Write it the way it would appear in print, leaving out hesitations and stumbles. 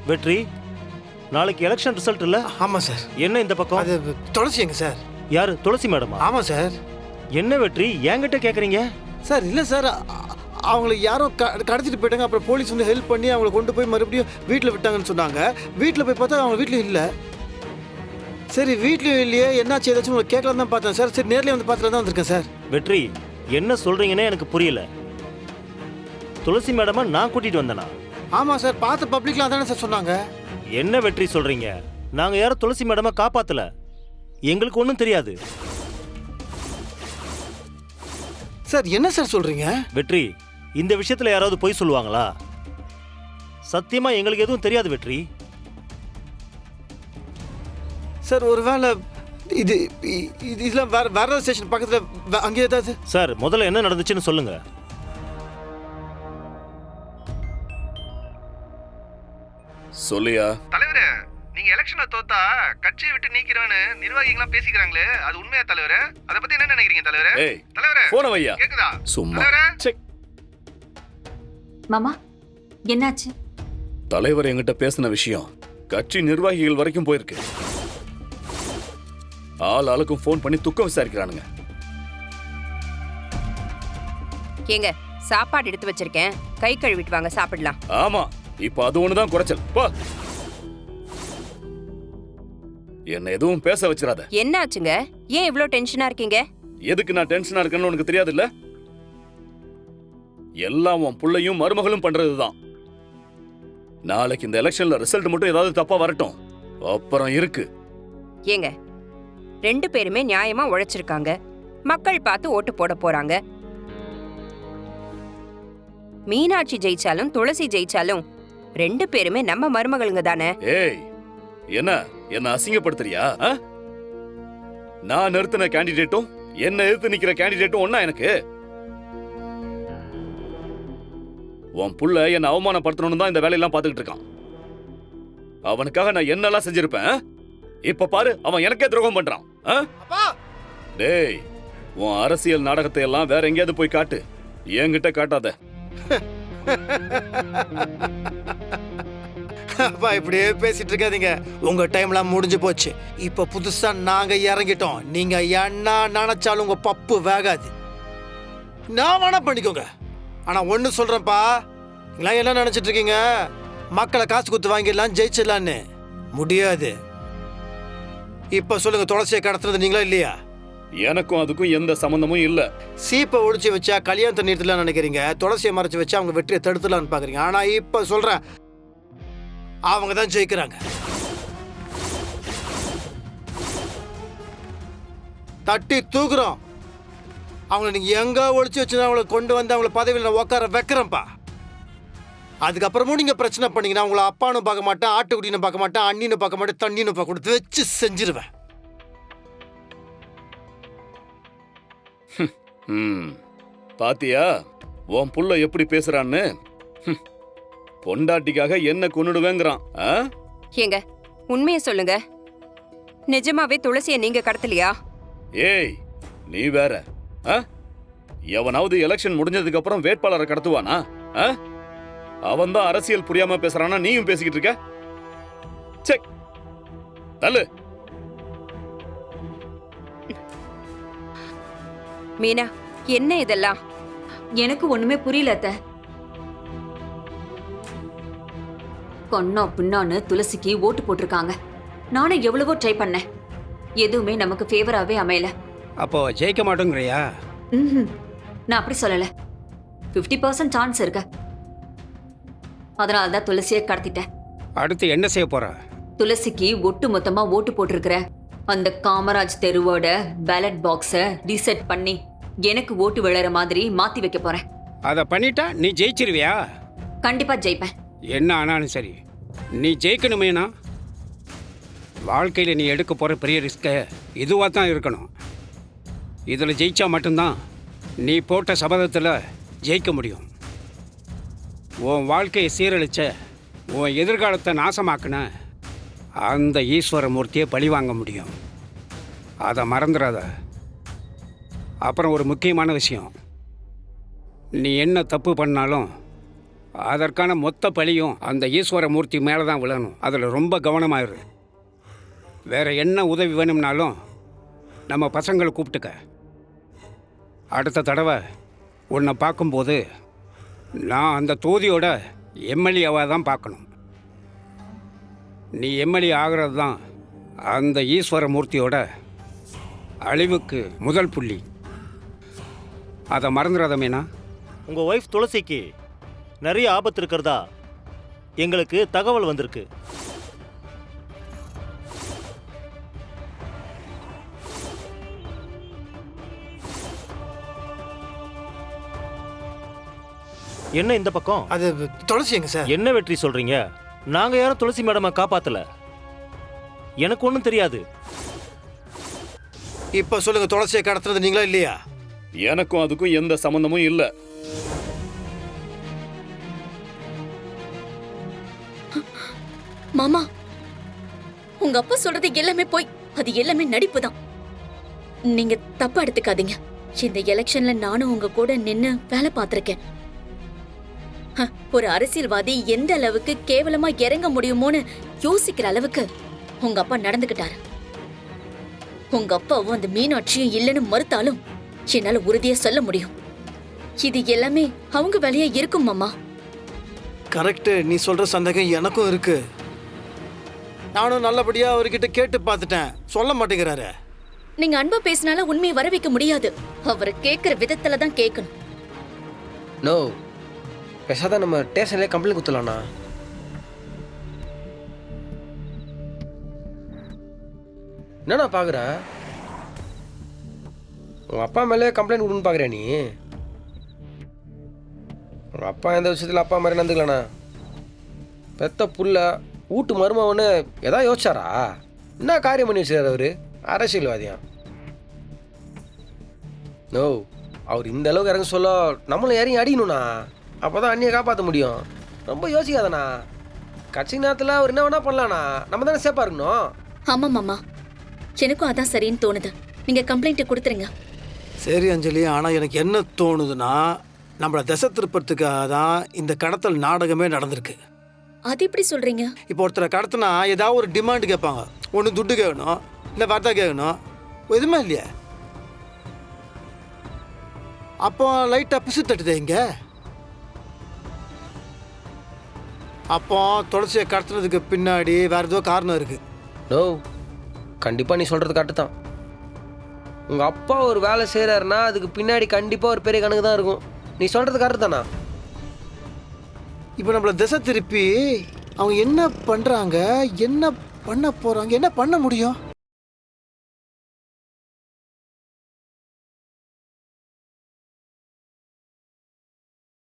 வெற்றி, நாளைக்கு election result இல்ல? ஆமாம் சார். என்ன இந்த பக்கம்? அது துளசி எங்க சார்? யாரு, துளசி மேடமா? ஆமாம் சார். என்ன வெற்றி என்கிட்ட கேக்குறீங்க? சார் இல்லை சார், அவங்கள யாரோ கடத்திட்டு போயிட்டாங்க. அப்புறம் போலீஸ் வந்து ஹெல்ப் பண்ணி அவங்கள கொண்டு போய் மறுபடியும் வீட்டில் விட்டாங்கன்னு சொன்னாங்க. வீட்டில் போய் பார்த்தா அவங்க வீட்லையும் இல்லை. சரி, வீட்லையும் இல்லையே, என்னாச்சு ஏதாச்சும் உங்களுக்கு கேட்கலாம் தான் பார்த்தேன் சார். சரி, நேர்லேயே வந்து பார்த்துட்டு தான் வந்திருக்கேன் சார். வெற்றி, என்ன சொல்றீங்கன்னே எனக்கு புரியல. துளசி மேடமா நான் கூட்டிட்டு வந்தேனா? ஆமாம் சார், பார்த்த பப்ளிக்லாம் தானே சார் சொன்னாங்க. என்ன வெற்றி சொல்றீங்க? நாங்க யாரும் துளசி மேடமா காப்பாத்தல. எங்களுக்கு ஒன்றும் தெரியாது. சார் என்ன சார் சொல்றீங்க? வெற்றி, இந்த விஷயத்துல யாராவது பொய் சொல்லுவாங்களா? சத்தியமா எங்களுக்கு எதுவும் தெரியாது வெற்றி. சார் ஒருவேளை இது இதெல்லாம் வேற ஸ்டேஷன் பக்கத்தில் அங்கே ஏதாவது? சார் முதல்ல என்ன நடந்துச்சுன்னு சொல்லுங்க. சொல்லியா தலைவரே, நீங்க எலெக்ஷன்ல தோத்தா கட்சியை விட்டு நீக்கிறவனு நிர்வாகிகளாம் பேசிக்கிறாங்களே, அது உண்மையா தலைவரே? அத பத்தி என்ன நினைக்கிறீங்க தலைவரே? ஏய், தலைவரே போன வையா. கேக்குதா? சும்மா. தலைவரே, செக். மாமா, என்னாச்சு? தலைவர் என்கிட்ட பேசின விஷயம் கட்சி நிர்வாகிகள் வரைக்கும் போயிருக்கு. ஆள் ஆளுக்கும் ஃபோன் பண்ணி துக்கம் விசாரிக்கிறானுங்க. ஏங்க, சாப்பாடு எடுத்து வச்சிருக்கேன், கை கழுவிட்டு வாங்க, சாப்பிடலாம். ஆமா, இப்ப அது ஒண்ணுதான் குறைச்சல். போ. என்ன எதுவும் பேச வச்சிராத. என்ன ஆச்சுங்க? ஏன் இவ்ளோ டென்ஷனா இருக்கீங்க? எதுக்கு நான் டென்ஷனா இருக்கேன்னு உனக்கு தெரியாது இல்ல? எல்லாம் உன் புள்ளையும் மருமகளும் பண்றதுதான். நாளைக்கு இந்த எலெக்ஷன்ல ரிசல்ட் மட்டும் ஏதாவது தப்பா வரட்டும், அப்புறம் இருக்கு. ஏங்க, 2 பேருமே நியாயமா உழைச்சிருக்காங்க. மக்கள் பார்த்து ஓட்டு போட போறாங்க. மீனாட்சி ஜெயிச்சாலும் துளசி ஜெயிச்சாலும் 2 பேருமே நம்ம மருமகளுங்க தானே. ஏய், என்ன அசிங்கப்படுத்துறியா? நான் நிறுத்தின கேண்டிடேட்டும் என்ன எதிர்த்து நிக்கிற கேண்டிடேட்டும் ஒண்ணா எனக்கு? உன் புள்ள என்ன அவமானப்படுத்தணும்னு தான் இந்த வேலையெல்லாம் பார்த்துக்கிட்டு இருக்கான். அவனுக்காக நான் என்னெல்லாம் செஞ்சிருப்பேன். இப்ப பாரு, அவன் எனக்கே துரோகம் பண்றான். டேய், உன் அரசியல் நாடகத்தை எல்லாம் வேற எங்கேயாவது போய் காட்டு, என்கிட்ட காட்டாத. அப்பா இப்படியே பேசிட்டு இருக்காதீங்க. உங்க டைம்லாம் முடிஞ்சு போச்சு. இப்ப புதுசா நாங்க இறங்கிட்டோம். நீங்க என்ன நினைச்சாலும் உங்க பப்பு வேகாது. நான் வேணா பண்ணிக்கோங்க. ஆனா ஒண்ணு சொல்றேன்ப்பா, நீங்களாம் என்ன நினைச்சிட்டு இருக்கீங்க? மக்களை காசு குத்து வாங்கிடலாம், ஜெயிச்சிடலான்னு. முடியாது. இப்ப சொல்லுங்க, துளசியை கடத்துறது நீங்களா இல்லையா? எனக்கும் அதுக்கும் எந்த சம்பந்தமும் இல்ல. சீப்பை ஒழிச்சு வச்சா கல்யாணத்தை நிறுத்தலாம்னு நினைக்கிறீங்க, துளசியை மறைச்சு வச்சா அவங்க வெற்றியை தடுத்துலான்னு பாக்குறீங்க. ஆனா இப்ப சொல்றேன், அவங்க தான் ஜெயிக்கிறாங்க. தட்டி தூக்குறோம். அவங்களை நீங்க எங்க ஒழிச்சு வச்சு அவங்களை கொண்டு வந்து அவங்களை பதவியில் நான் உட்கார வைக்கிறேன்ப்பா. அதுக்கப்புறமும் நீங்க பிரச்சனை பண்ணீங்கன்னா உங்களை அப்பான்னு பார்க்க மாட்டேன், ஆட்டுக்குட்டின்னு பார்க்க மாட்டேன், அண்ணின்னு பார்க்க மாட்டேன், தண்ணின்னு பார்க்க கொடுத்து வச்சு செஞ்சிருவேன். பாத்தியா உன் புள்ள எப்படி பேசுறான்னு? பொண்டாட்டிக்காக என்ன கொன்னுடுவேங்கிறான். ஏங்க, உண்மையை சொல்லுங்க, நிஜமாவே துளசியை நீங்க கடத்தலையா? ஏய், நீ வேற. எவனாவது எலெக்ஷன் முடிஞ்சதுக்கு அப்புறம் வேட்பாளரை கடத்துவானா? அவன் தான் அரசியல் புரியாம பேசுறானா, நீயும் பேசிக்கிட்டு இருக்க? செக் தள்ளு. மீனா, என்ன இதெல்லாம்? எனக்கு ஒண்ணுமே புரியல அத்தை. கொன்னா பின்னான்னு துளசிக்கு ஓட்டு போட்டிருக்காங்க. நானும் எவ்வளவோ ட்ரை பண்ணேன், எதுவுமே நமக்கு ஃபேவராகவே அமையல. அப்போ ஜெயிக்க மாட்டோங்கிறியா? நான் அப்படி சொல்லல, 50% சான்ஸ் இருக்கு. அதனால தான் துளசியை கடத்திட்டேன். அடுத்து என்ன செய்ய போற? துளசிக்கு ஒட்டு மொத்தமா ஓட்டு போட்டிருக்கிற அந்த காமராஜ் தெருவோட பேலட் பாக்ஸை ரீசெட் பண்ணி எனக்கு ஓட்டு விழற மாதிரி மாத்தி வைக்க போறேன். அதை பண்ணிட்டா நீ ஜெயிச்சிருவியா? கண்டிப்பா ஜெயிப்பேன். என்ன ஆனாலும் சரி, நீ ஜெயிக்கணுமேனா வாழ்க்கையில் நீ எடுக்க போகிற பெரிய ரிஸ்க்கை இதுவாக தான் இருக்கணும். இதில் ஜெயிச்சா மட்டும்தான் நீ போட்ட சபதத்தில் ஜெயிக்க முடியும். உன் வாழ்க்கையை சீரழிச்ச, உன் எதிர்காலத்தை நாசமாக்குன அந்த ஈஸ்வரமூர்த்தியை பழி வாங்க முடியும். அதை மறந்துடாத. அப்புறம் ஒரு முக்கியமான விஷயம், நீ என்ன தப்பு பண்ணாலும் அதற்கான மொத்த பழியும் அந்த ஈஸ்வரமூர்த்தி மேலே தான் விழணும். அதில் ரொம்ப கவனமாயிரு. வேற என்ன உதவி வேணும்னாலும் நம்ம பசங்களை கூப்பிட்டுக்க. அடுத்த தடவை உன்னை பார்க்கும்போது நான் அந்த தொகுதியோட எம்எல்ஏவாக தான் பார்க்கணும். நீ எம்எல்ஏ ஆகிறது தான் அந்த ஈஸ்வரமூர்த்தியோட அழிவுக்கு முதல் புள்ளி. அதை மறந்துடாத மீனா. உங்க ஒய்ஃப் துளசிக்கு நிறைய ஆபத்து இருக்கிறதா எங்களுக்கு தகவல் வந்திருக்கு. என்ன இந்த பக்கம்? அது துளசி எங்க சார்? என்ன வெற்றி சொல்றீங்க? நாங்க யாரும் துளசி மேடமை காப்பாத்தல. எனக்கு ஒன்றும் தெரியாது. இப்ப சொல்லுங்க, துளசியை கடத்துறது நீங்களா இல்லையா? எனக்கும் அதுக்கும் எந்த சம்பந்தமும் இல்ல. மாமா, உங்க அப்பா சொல்றது எல்லாமே போய், அது எல்லாமே நடிப்பு தான். நீங்க தப்பா எடுத்துக்காதீங்க. இந்த எலெக்ஷன்ல நானும் உங்க கூட நின்னு வேலை பார்த்திருக்கேன். ஒரு அரசியல்வாதி எந்த அளவுக்கு கேவலமா இறங்க முடியுமோன்னு யோசிக்கிற அளவுக்கு உங்க அப்பா நடந்துகிட்டாரு. உங்க அப்பாவும் அந்த மீனாட்சியும் இல்லைன்னு மறுத்தாலும் என்னால உறுதியா சொல்ல முடியும், இது எல்லாமே அவங்க வேலையா இருக்கும் மாமா. கரெக்ட், நீ சொல்ற சந்தேகம் எனக்கும் இருக்கு. நானும் நல்லபடியா அவர்கிட்ட கேட்டு பார்த்துட்டேன், சொல்ல மாட்டேங்கிறாரு. நீங்க அன்பா பேசினால உண்மையை வர வைக்க முடியாது. அவரை கேட்கிற விதத்துல தான் கேட்கணும். நோ, பேசாத நம்ம ஸ்டேஷன்லேயே கம்ப்ளைண்ட் கொடுத்துலாண்ணா. என்னண்ணா பார்க்குற? உங்கள் அப்பா மேலே கம்ப்ளைண்ட் கொடுன்னு பார்க்குறியா நீ? உங்கள் அப்பா எந்த விஷயத்தில் அப்பா மாதிரி நடந்துக்கலண்ணா. பெத்த புள்ள வீட்டு மருமவன்னு எதாவது யோசிச்சாரா? என்ன காரியம் பண்ணி வச்சுருக்காரு அவர்? அரசியல்வாதியா? நோ, அவர் இந்த அளவுக்கு இறங்க சொல்ல நம்மளும் இறங்கி அடிக்கணும்ண்ணா. அப்போ தான் அண்ணியை காப்பாற்ற முடியும். ரொம்ப யோசிக்காதண்ணா. கட்சி நேரத்தில் அவர் என்ன வேணா பண்ணலாண்ணா. நம்ம தானே சேஃபாக இருக்கணும். ஆமா மாமா, எனக்கும் அதான் சரின்னு தோணுது. நீங்க கம்ப்ளைண்ட் கொடுத்துருங்க. சரி அஞ்சலி, ஆனா எனக்கு என்ன தோணுதுன்னா, நம்மள திசை திருப்பறதுக்காக தான் இந்த கடத்தல் நாடகமே நடந்திருக்கு. அது எப்படி சொல்றீங்க? இப்போ ஒருத்தரை கடத்தினா ஏதாவது ஒரு டிமாண்ட் கேட்பாங்க. ஒன்று துட்டு கேட்கணும், இல்லை வார்த்தை கேட்கணும், எதுவுமே இல்லையா? அப்போ லைட்டாக பிசு தட்டுதே இங்க. அப்போ துளசியை கடத்துறதுக்கு பின்னாடி வேற ஏதோ காரணம் இருக்கு. நோ, கண்டிப்பாக நீ சொல்கிறது கரெக்டு தான். உங்கள் அப்பா ஒரு வேலை செய்கிறாருன்னா அதுக்கு பின்னாடி கண்டிப்பாக ஒரு பெரிய கணக்கு தான் இருக்கும். நீ சொல்கிறது கரெக்டு தானா? இப்போ நம்மள திசை திருப்பி அவங்க என்ன பண்ணுறாங்க, என்ன பண்ண போகிறாங்க, என்ன பண்ண முடியும்?